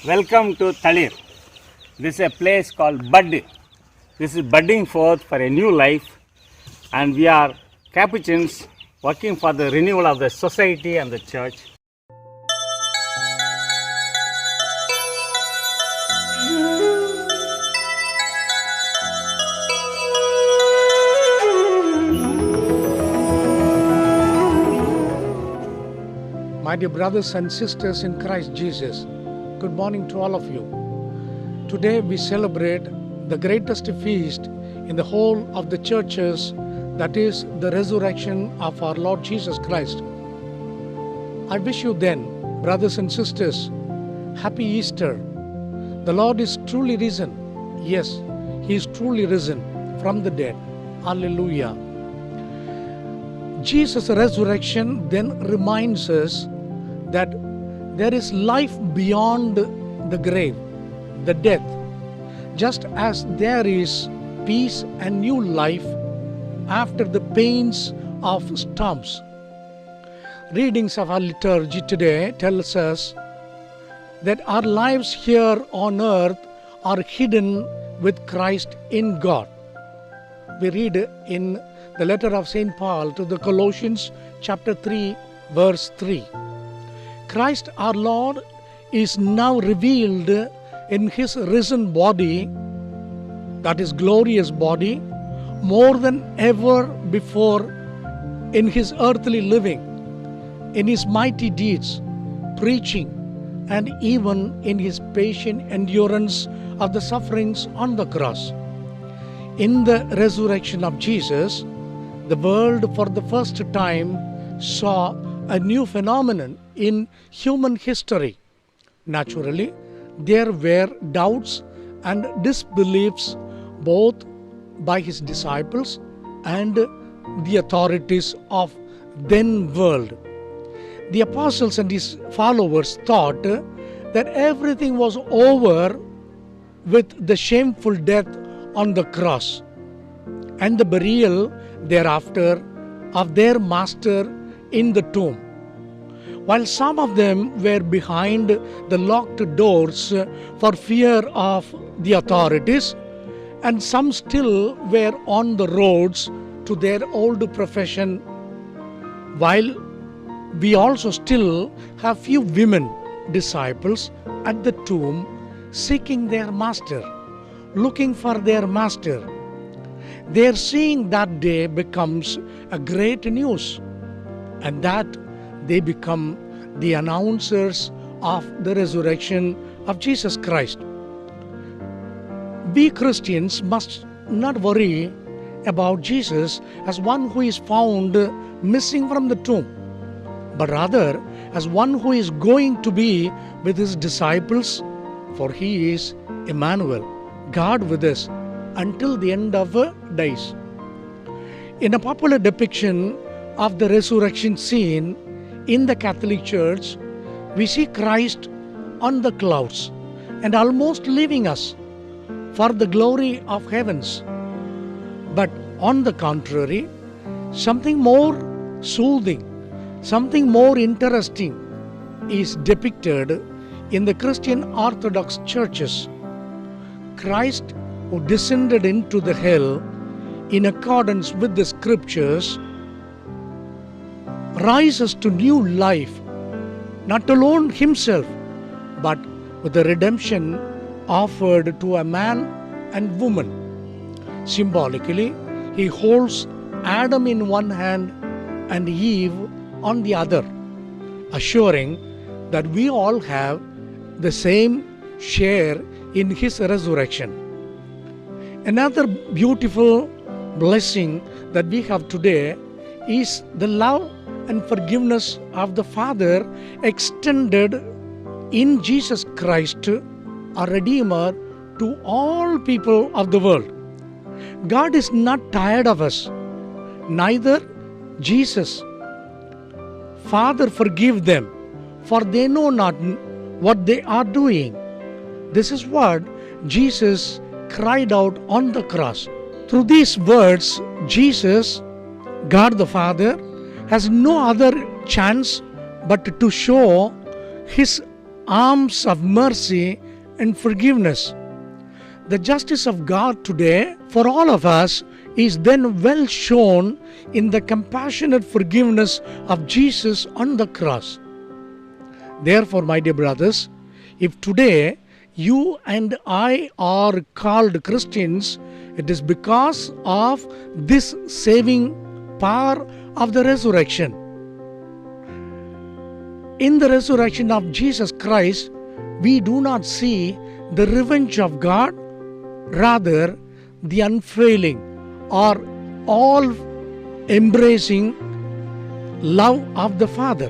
Welcome to Talir. This is a place called Bud. This is budding forth for a new life, and we are Capuchins working for the renewal of the society and the church. My dear brothers and sisters in Christ Jesus, good morning to all of you. Today we celebrate the greatest feast in the whole of the churches, that is the resurrection of our Lord Jesus Christ. I wish you then, brothers and sisters, happy Easter. The Lord is truly risen. Yes, He is truly risen from the dead. Hallelujah. Jesus' resurrection then reminds us that there is life beyond the grave, the death, just as there is peace and new life after the pains of storms. Readings of our liturgy today tells us that our lives here on earth are hidden with Christ in God. We read in the letter of St. Paul to the Colossians chapter 3 verse 3. Christ our Lord is now revealed in His risen body, that is glorious body, more than ever before in His earthly living, in His mighty deeds, preaching, and even in His patient endurance of the sufferings on the cross. In the resurrection of Jesus, the world for the first time saw a new phenomenon in human history. Naturally, there were doubts and disbeliefs both by His disciples and the authorities of then world. The apostles and His followers thought that everything was over with the shameful death on the cross and the burial thereafter of their master in the tomb. While some of them were behind the locked doors for fear of the authorities, and some still were on the roads to their old profession, while we also still have few women disciples at the tomb seeking their master, looking for their master. Their seeing that day becomes a great news, and that they become the announcers of the resurrection of Jesus Christ. We Christians must not worry about Jesus as one who is found missing from the tomb, but rather as one who is going to be with His disciples, for He is Emmanuel, God with us, until the end of days. In a popular depiction of the resurrection scene in the Catholic Church, we see Christ on the clouds and almost leaving us for the glory of heavens. But on the contrary, something more soothing, something more interesting is depicted in the Christian Orthodox churches. Christ, who descended into the hell in accordance with the scriptures, rises to new life, not alone Himself, but with the redemption offered to a man and woman. Symbolically, He holds Adam in one hand and Eve on the other, assuring that we all have the same share in His resurrection. Another beautiful blessing that we have today is the love and forgiveness of the Father extended in Jesus Christ, our Redeemer, to all people of the world. God is not tired of us, neither Jesus. Father, forgive them, for they know not what they are doing. This is what Jesus cried out on the cross. Through these words, Jesus, God the Father, has no other chance but to show His arms of mercy and forgiveness. The justice of God today for all of us is then well shown in the compassionate forgiveness of Jesus on the cross. Therefore, my dear brothers, if today you and I are called Christians, it is because of this saving power of the resurrection. In the resurrection of Jesus Christ, we do not see the revenge of God, rather the unfailing or all-embracing love of the Father.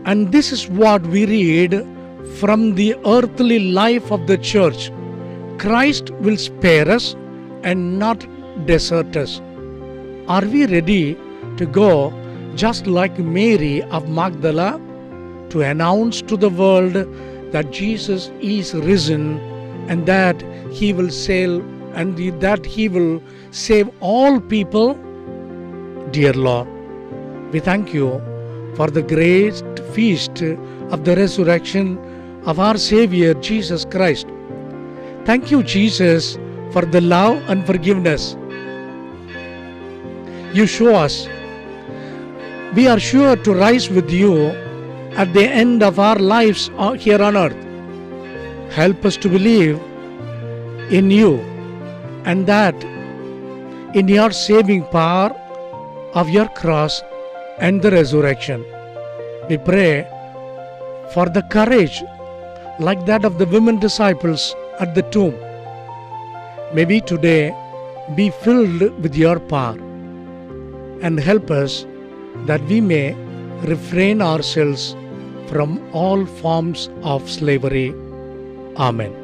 And this is what we read from the earthly life of the church. Christ will spare us and not desert us. Are we ready to go just like Mary of Magdala to announce to the world that Jesus is risen and that he will save all people? Dear Lord, we thank you for the great feast of the resurrection of our Savior Jesus Christ. Thank you, Jesus, for the love and forgiveness you show us. We are sure to rise with you at the end of our lives here on earth. Help us to believe in you and that in your saving power of your cross and the resurrection. We pray for the courage like that of the women disciples at the tomb. May we today be filled with your power and help us that we may refrain ourselves from all forms of slavery. Amen.